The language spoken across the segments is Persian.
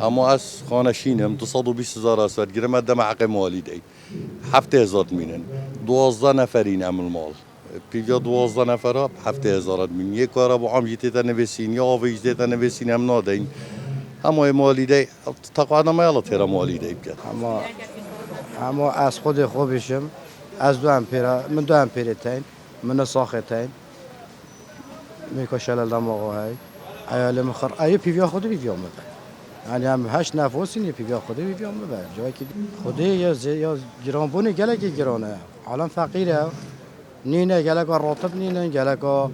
اما از خانشینم 220,000 اسود گیرم دم عقم والدی 7,000 مینن 12 نفرین عمل مال پیجا 12 نفره 7,000 مین یک کارا با هم جیت نویسین یا آویز دیت نویسین هم نادین اما مالیدی تقاعد ما یلا تیرا مالیدی بکرد اما از خود خوبشم از دو امپیره من دو امپیره تین من ساختین میکشل دماغو های عیال مخر ای پیویا خود پیویا مبر یعنی هم 8 نفوسین پیویا خود پیویا مبر جایی که خودی یا گرانبونی گله که گرانه عالم فقیره نینه گله که راتب نینه گله که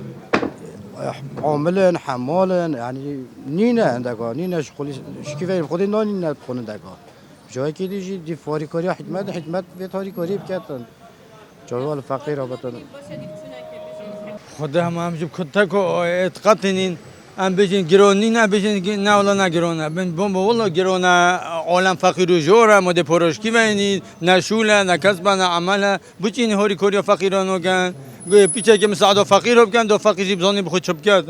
عاملن حمالن يعني نينا عندك نينا شغل شكي فاهم خذي نينا تكون عندك جاي كده يجي دي فوري كوريا حكمت في تاري كوريا بكاتن جاي الفقير وبتن خدا هم جب کتا کو اتقاطنین ام بجین گرونی نه بجین نه ولا نه گرونه بن بوم والله گرونه عالم فقیر و جوره مد پروشکی وینی نه شوله نه کسب نه عمله بچین هوری کوریا فقیرانو کن پیچه که مساعد فقیر بکن دو فقیری بزنی بخود چپ کرد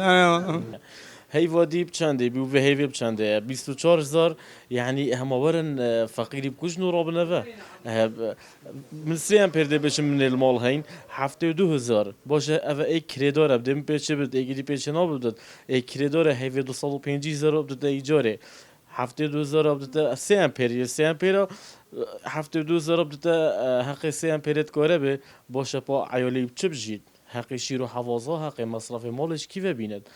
هیوادی بچنده بیو به هیوی بچنده 24,000 يعني هم ورن فقيري بكوش نورا بنفا من سريان پرده بشم من المال هين 72,000 باشه اوه ای کریداره بدم پیچه بد ایگری پیچه نابدد ای کریداره هیوی 250,000 بدد ایجاره 72,000 بدد سه امپری سه امپیرا 72,000 بدد حق سه امپریت کاره به باشه با عیالی چه بجید حقی شیر و حوازا حق مصرف مالش کی بیند